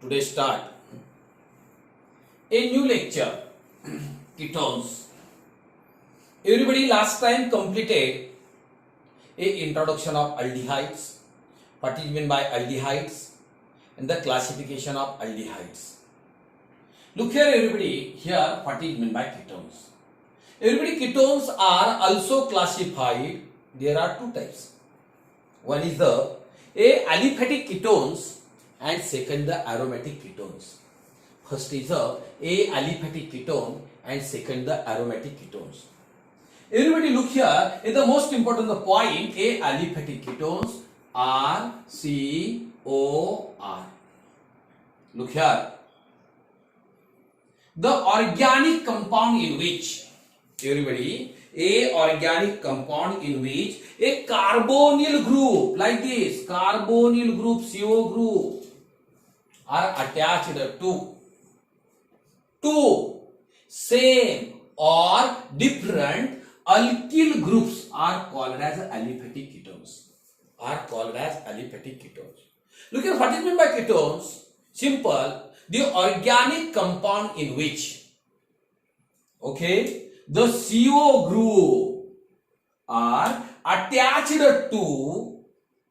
Today start a new lecture, ketones. Everybody last time completed a introduction of aldehydes, what is meant by aldehydes, and the classification of aldehydes. Look here, everybody. Here, what is meant by ketones? Everybody, ketones are also classified. There are two types. One is the aliphatic ketones, and second the aromatic ketones. First is the aliphatic ketone, and second the aromatic ketones. Everybody look here, the most important point, aliphatic ketones are COR. Look here, the organic compound in which, everybody, a organic compound in which a carbonyl group like this, carbonyl group, CO group, are attached to two same or different alkyl groups are called as aliphatic ketones. Are called as aliphatic ketones. Look at what is meant by ketones. Simple. The organic compound in which, okay, the CO group are attached to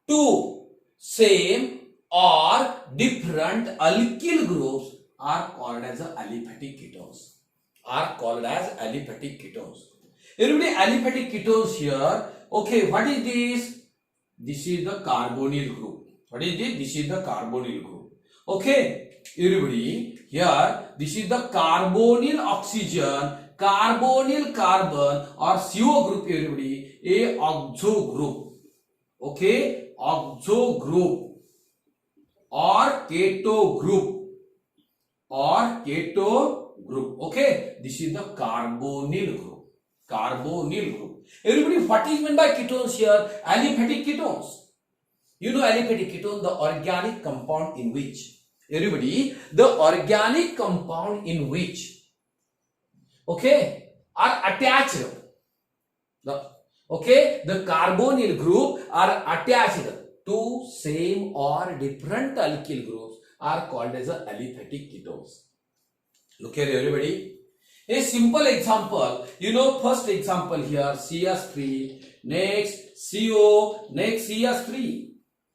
two same or different alkyl groups are called as aliphatic ketones. Are called as aliphatic ketones. Everybody, aliphatic ketones here. Okay, what is this? This is the carbonyl group. What is this? This is the carbonyl group. Okay, everybody, here this is the carbonyl oxygen, carbonyl carbon or CO group. Everybody, a oxo group. Okay, oxo group or keto group or keto group. Okay, this is the carbonyl group. Carbonyl group. Everybody, what is meant by ketones here? Aliphatic ketones. You know aliphatic ketone, the organic compound in which, everybody, the organic compound in which, okay, are attached. The carbonyl group are attached to same or different alkyl groups are called as aliphatic ketones. Look here, everybody. A simple example, you know, first example here, CH3, next CO, next CH3.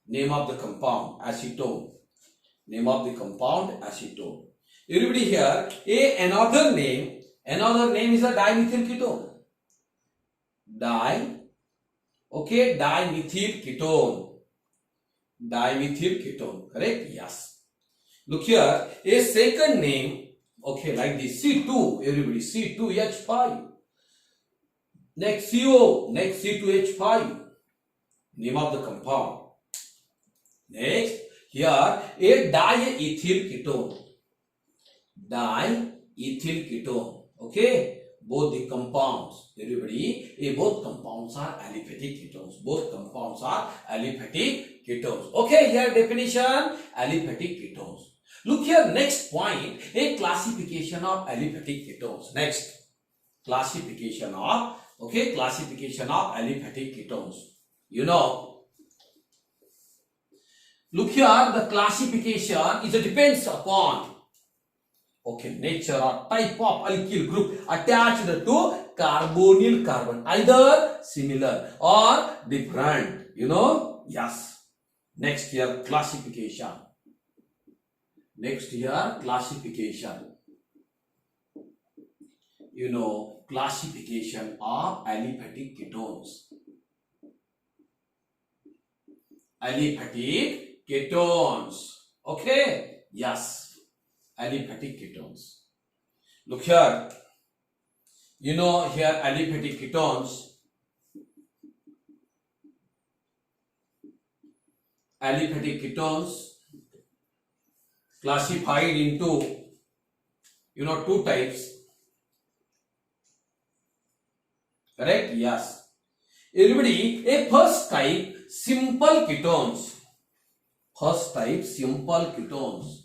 Name of the compound, acetone. Name of the compound, acetone. Everybody here, another name is a dimethyl ketone. Dimethyl ketone. Dimethyl ketone, correct? Yes. Look here, a second name, okay, like this, C2, everybody, C2H5. Next CO, next C2H5. Name of the compound. Next, here, a diethyl ketone. Diethyl ketone, okay? Both the compounds, everybody, both compounds are aliphatic ketones. Both compounds are aliphatic ketones. Okay, here definition, aliphatic ketones. Look here, next point, a classification of aliphatic ketones. Next, classification of aliphatic ketones. You know, look here, the classification depends upon, okay, nature or type of alkyl group attached to carbonyl carbon, either similar or different, you know. Yes. Next here, classification. Next here, classification. You know, classification of aliphatic ketones. Aliphatic ketones. Okay? Yes. Aliphatic ketones. Look here. You know, here aliphatic ketones. Aliphatic ketones classified into, you know, two types. Correct? Yes. Everybody, a first type, simple ketones. First type, simple ketones.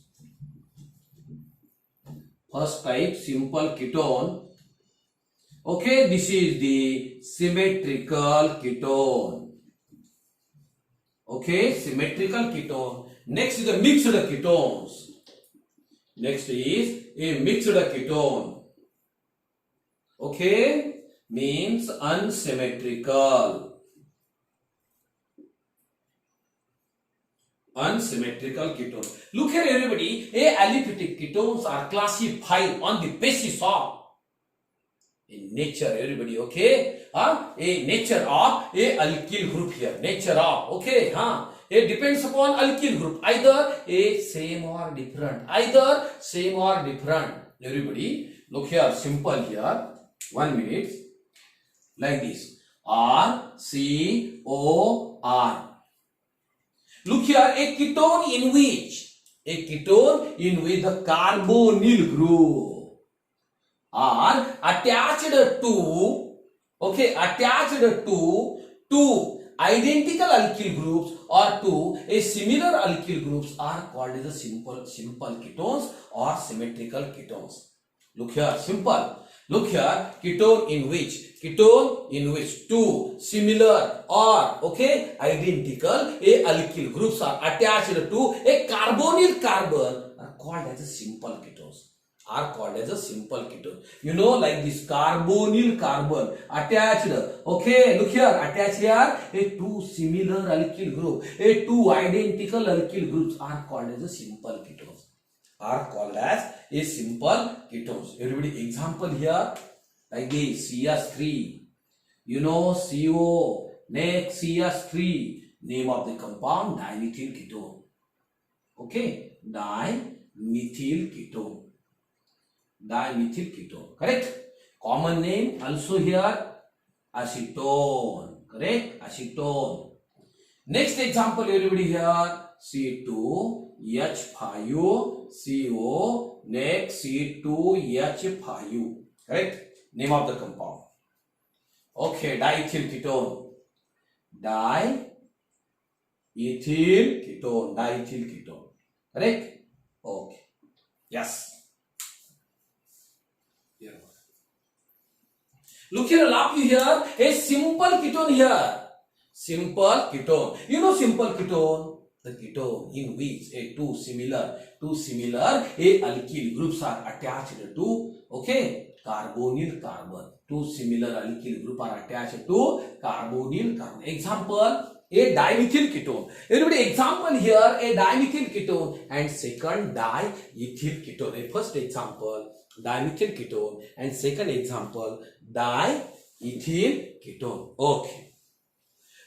First type, simple ketone. Okay, this is the symmetrical ketone. Okay, symmetrical ketone. Next is the mixed ketones. Next is a mixed ketone. Okay, means unsymmetrical. Unsymmetrical ketone. Look here, everybody. A aliphatic ketones are classified on the basis of in nature, everybody. Okay, a nature of a alkyl group here. Nature of, okay, it depends upon alkyl group, either a same or different, either same or different. Everybody, look here, simple here. 1 minute, like this. R C O R. Look here, a ketone in which the carbonyl group are attached to, okay, attached to two identical alkyl groups or to a similar alkyl groups are called as a simple ketones or symmetrical ketones. Look here, simple. Look here, ketone in which two similar or, okay, identical a alkyl groups are attached to a carbonyl carbon are called as a simple ketones. Are called as a simple ketone. You know, like this carbonyl carbon attached. Okay, look here, attached here a two similar alkyl group, a two identical alkyl groups are called as a simple ketones. Are called as a simple ketones. Everybody, example here, like this CH3. You know, CO, next CH3. Name of the compound dimethyl ketone. Okay, dimethyl ketone. Dimethyl ketone, correct? Common name also here, acetone, correct? Acetone. Next example, everybody here, C2H5CO, next C2H5, correct? Name of the compound. Okay, diethyl ketone. Diethyl ketone, correct? Okay, yes. Look here, love you here, a simple ketone here. Simple ketone. You know simple ketone? The ketone in which a two similar a alkyl groups are attached to, okay, carbonyl carbon. Two similar alkyl group are attached to carbonyl carbon. Example, a dimethyl ketone. Everybody, example here, a dimethyl ketone and second diethyl ketone. A first example, dimethyl ketone and second example, diethyl ketone. Okay.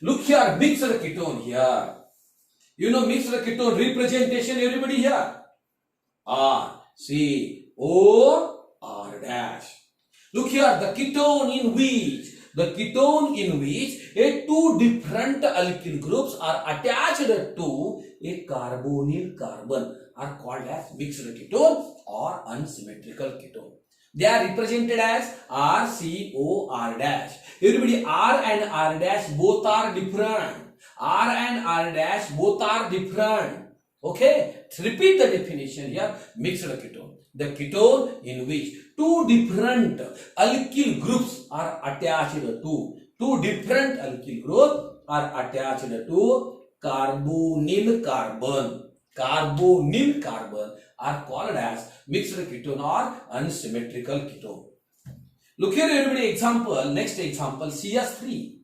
Look here, mixed ketone here. You know mixed ketone representation, everybody here. R, C, O, R dash. Look here, the ketone in which a two different alkyl groups are attached to a carbonyl carbon are called as mixed ketone or unsymmetrical ketone. They are represented as R, C, O, R dash. Everybody, R and R dash both are different. R and R dash both are different. Okay, repeat the definition here. Mixed ketone. The ketone in which two different alkyl groups are attached to. Two different alkyl groups are attached to carbonyl carbon. Carbonyl carbon are called as mixed ketone or unsymmetrical ketone. Look here, everybody, example. Next example, CH3.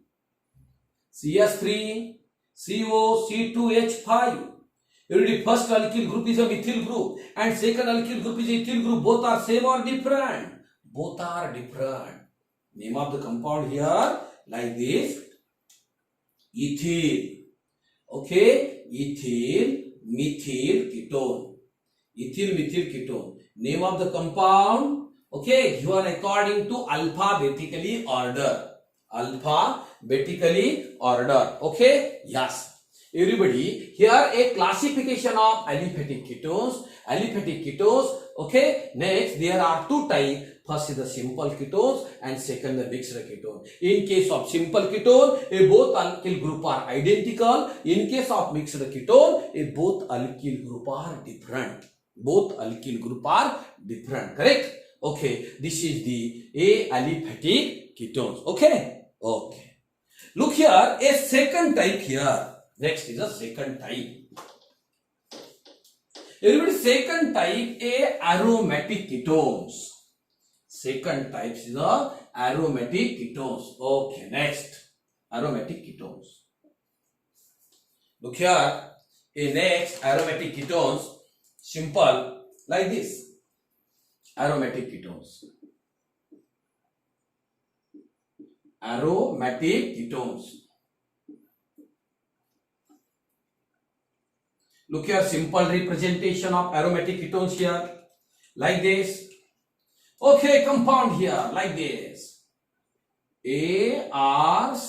CH3, CO, C2H5. Everybody, first alkyl group is a methyl group and second alkyl group is a ethyl group. Both are same or different? Both are different. Name of the compound here, like this, ethyl. Okay, ethyl methyl ketone. Ethyl methyl ketone. Name of the compound, okay, given according to alphabetically order. Alphabetically order. Okay, yes. Everybody, here a classification of aliphatic ketones. Aliphatic ketones, okay. Next, there are two types. First is the simple ketones and second the mixed ketone. In case of simple ketone, a both alkyl group are identical. In case of mixed ketone, a both alkyl group are different. Both alkyl group are different. Correct? Okay. This is the aliphatic ketones. Okay. Okay. Look here, a second type here. Next is a second type. Everybody, second type a aromatic ketones. Second type is the aromatic ketones. Okay, next aromatic ketones. Look here, a next aromatic ketones, simple like this. Aromatic ketones. Aromatic ketones. Look here, simple representation of aromatic ketones here, like this. Okay, compound here, like this. ARCO,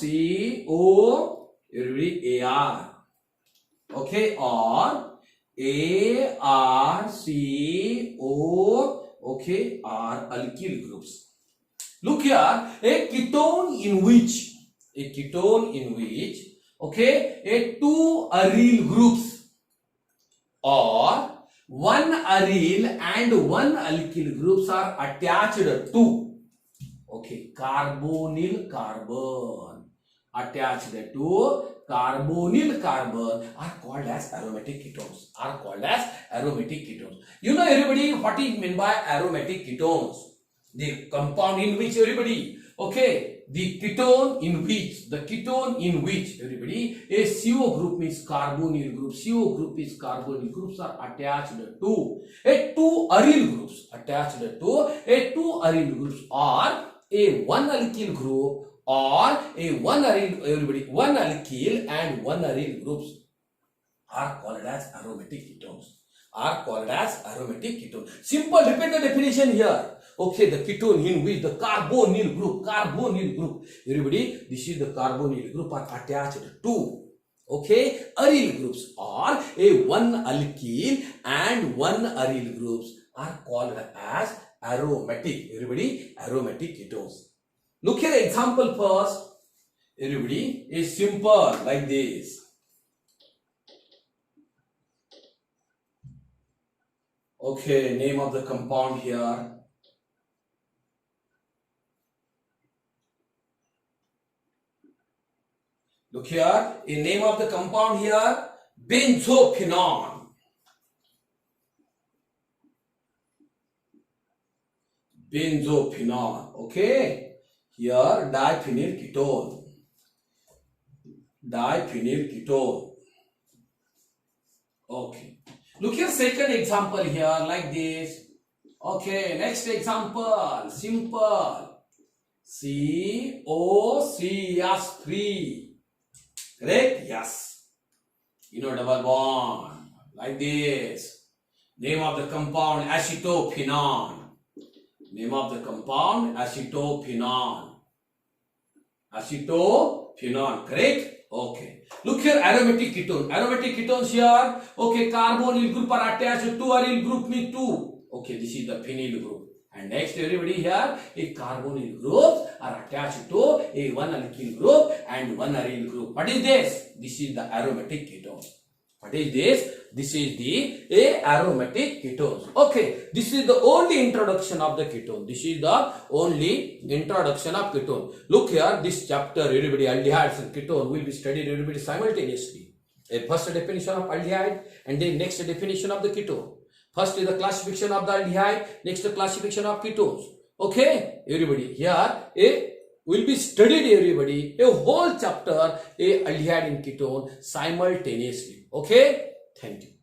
everybody, AR. Okay, or ARCO, okay, are alkyl groups. Look here, a ketone in which, okay, a two aryl groups or one aryl and one alkyl groups are attached to, okay, carbonyl carbon, attached to carbonyl carbon are called as aromatic ketones, You know everybody what is meant by aromatic ketones? The compound in which, everybody, okay, the ketone in which, everybody, a CO group means carbonyl group, CO group is carbonyl groups are attached to a two aryl groups, or a one alkyl group or a one aryl, everybody, one alkyl and one aryl groups are called as aromatic ketones. Simple, repeat the definition here. Okay, the ketone in which the carbonyl group, everybody, this is the carbonyl group are attached to, okay, aryl groups, or a one alkyl and one aryl groups are called as aromatic, everybody, aromatic ketones. Look here, example first, everybody, is simple like this. Okay, name of the compound here. Look here, in name of the compound here, benzophenone. Okay. Here, diphenyl ketone. Okay. Look here, second example here, like this. Okay, next example, simple. COCS3. Correct? Yes. Double bond. Like this. Name of the compound, acetophenone. Acetophenone. Correct? Okay. Look here, aromatic ketone. Aromatic ketones here. Okay, carbonyl group are attached to aryl group means 2. Okay, this is the phenyl group. And next, everybody here, a carbonyl groups are attached to a one alkyl group and one aryl group. What is this? This is the aromatic ketone. What is this? This is the aromatic ketones. Okay, this is the only introduction of the ketone. Look here, this chapter, everybody, aldehydes and ketone will be studied, everybody, simultaneously. A first definition of aldehyde and then next definition of the ketone. First is the classification of the aldehyde, next the classification of ketones. Okay, everybody, here will be studied, everybody, a whole chapter, a aldehyde and ketone simultaneously. Okay, thank you.